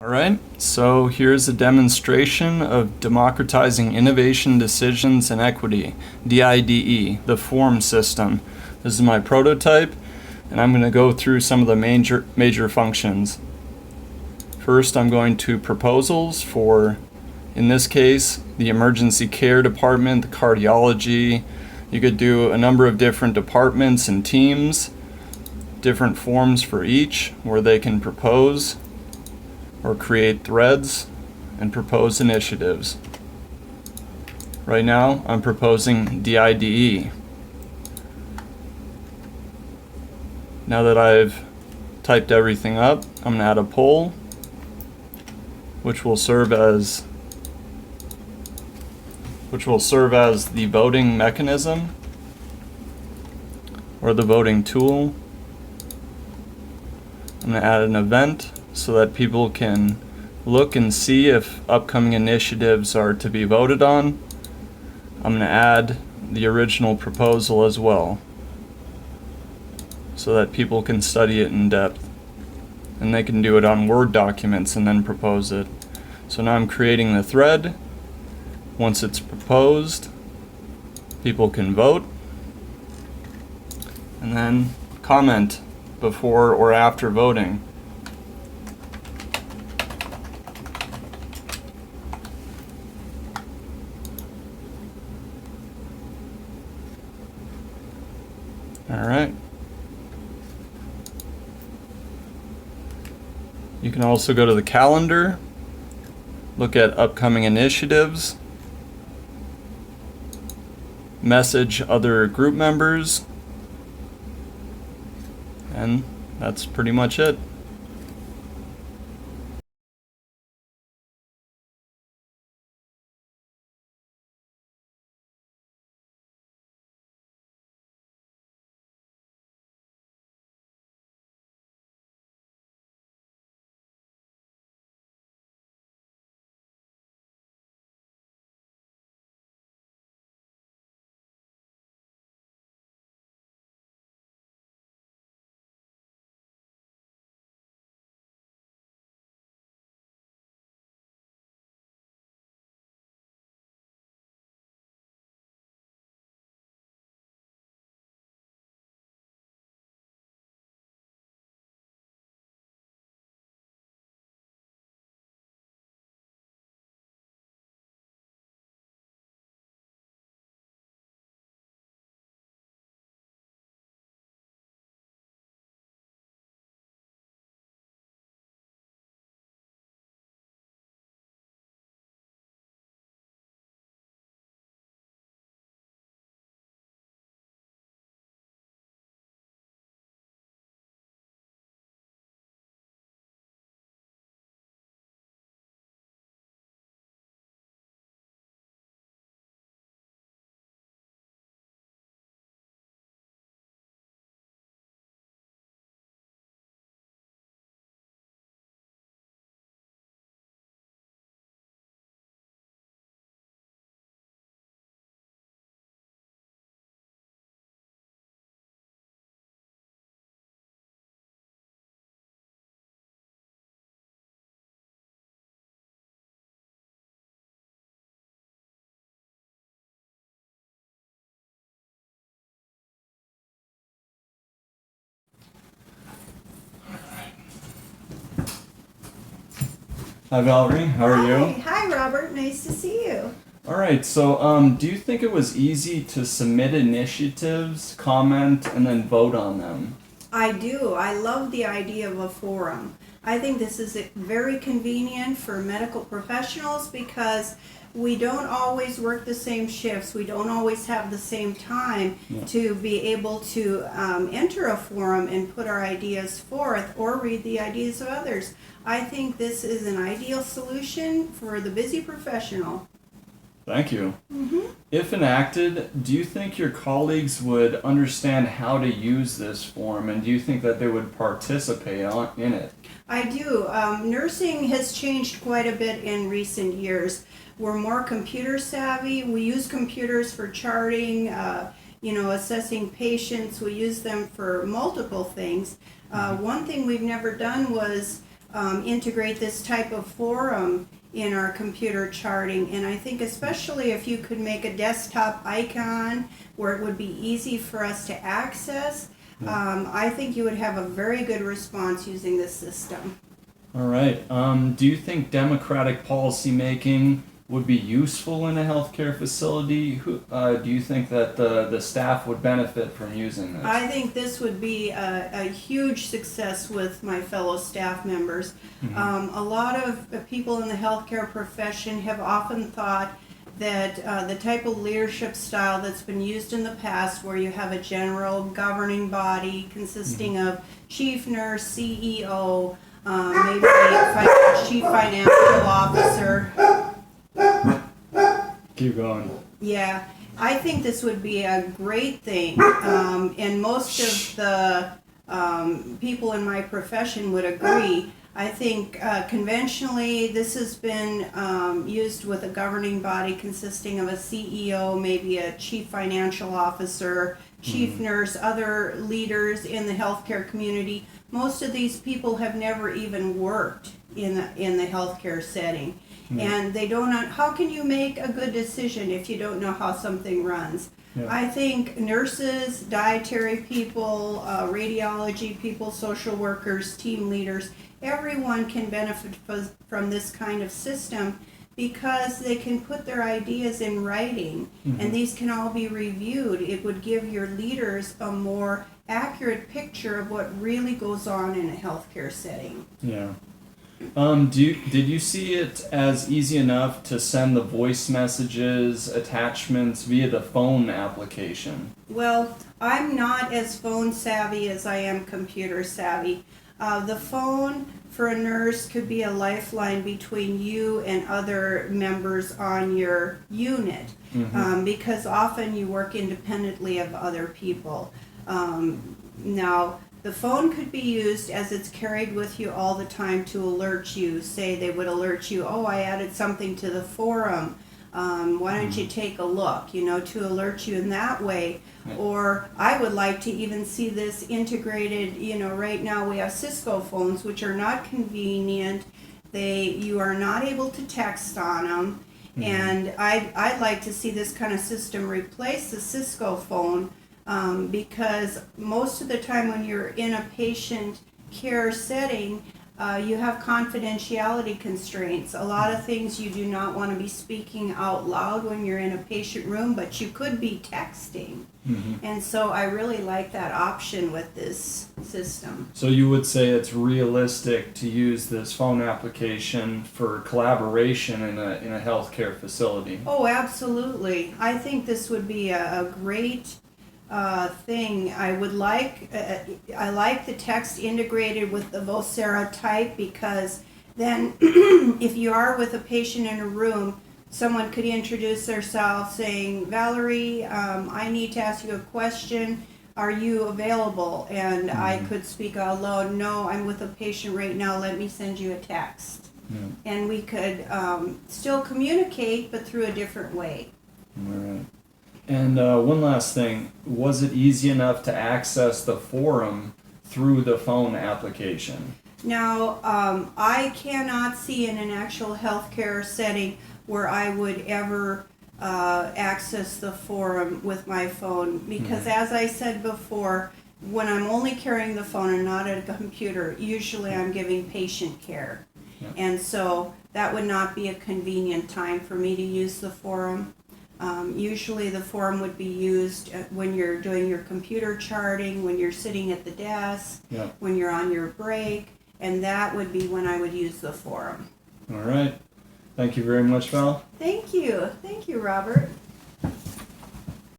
Alright, so here's a demonstration of democratizing innovation, decisions, and equity, DIDE, the form system. This is my prototype, and I'm going to go through some of the major functions. First, I'm going to proposals for, in this case, the emergency care department, the cardiology. You could do a number of different departments and teams, different forms for each, where they can propose or create threads and propose initiatives. Right now, I'm proposing DIDE. Now that I've typed everything up, I'm going to add a poll, which will serve as the voting mechanism or the voting tool. I'm going to add an event so that people can look and see if upcoming initiatives are to be voted on. I'm going to add the original proposal as well so that people can study it in depth, and they can do it on Word documents and then propose it. So now I'm creating the thread. Once it's proposed, people can vote and then comment before or after voting. All right. You can also go to the calendar, look at upcoming initiatives, message other group members, and that's pretty much it. Hi Valerie, how are you? Hi Robert, nice to see you. Alright, so do you think it was easy to submit initiatives, comment, and then vote on them? I do. I love the idea of a forum. I think this is very convenient for medical professionals because we don't always work the same shifts. We don't always have the same time to be able to enter a forum and put our ideas forth or read the ideas of others. I think this is an ideal solution for the busy professional. Thank you. If enacted, do you think your colleagues would understand how to use this form, and do you think that they would participate in it? I do. Nursing has changed quite a bit in recent years. We're more computer savvy. We use computers for charting, assessing patients. We use them for multiple things. One thing we've never done was integrate this type of forum in our computer charting. And I think especially if you could make a desktop icon where it would be easy for us to access, I think you would have a very good response using this system. All right. Do you think democratic policy making would be useful in a healthcare facility? Do you think that the staff would benefit from using this? I think this would be a huge success with my fellow staff members. A lot of people in the healthcare profession have often thought that the type of leadership style that's been used in the past, where you have a general governing body consisting of chief nurse, CEO, maybe a chief financial officer. Keep going. Yeah, I think this would be a great thing, and most of the people in my profession would agree. I think conventionally this has been used with a governing body consisting of a CEO, maybe a chief financial officer, chief nurse, other leaders in the healthcare community. Most of these people have never even worked in the healthcare setting. And they don't know, how can you make a good decision if you don't know how something runs? Yeah. I think nurses, dietary people, radiology people, social workers, team leaders, everyone can benefit from this kind of system because they can put their ideas in writing and these can all be reviewed. It would give your leaders a more accurate picture of what really goes on in a healthcare setting. Yeah. Did you see it as easy enough to send the voice messages, attachments via the phone application? Well, I'm not as phone savvy as I am computer savvy. The phone for a nurse could be a lifeline between you and other members on your unit, because often you work independently of other people. Now, the phone could be used as it's carried with you all the time to alert you. Say they would alert you, oh, I added something to the forum. Why don't you take a look, to alert you in that way. Or I would like to even see this integrated, right now we have Cisco phones, which are not convenient. You are not able to text on them. And I'd like to see this kind of system replace the Cisco phone. Because most of the time when you're in a patient care setting, you have confidentiality constraints. A lot of things you do not want to be speaking out loud when you're in a patient room, but you could be texting. And so I really like that option with this system. So you would say it's realistic to use this phone application for collaboration in a healthcare facility? Oh, absolutely. I think this would be a great thing. I like the text integrated with the Vocera type, because then if you are with a patient in a room, someone could introduce themselves saying, Valerie, I need to ask you a question. Are you available? And I could speak out loud, no, I'm with a patient right now, let me send you a text. And we could still communicate, but through a different way. All right. And one last thing, was it easy enough to access the forum through the phone application? Now, I cannot see in an actual healthcare setting where I would ever access the forum with my phone, because as I said before, when I'm only carrying the phone and not at a computer, usually I'm giving patient care. And so that would not be a convenient time for me to use the forum. Usually the forum would be used when you're doing your computer charting, when you're sitting at the desk, when you're on your break, and that would be when I would use the forum. All right. Thank you very much, Val. Thank you. Thank you, Robert.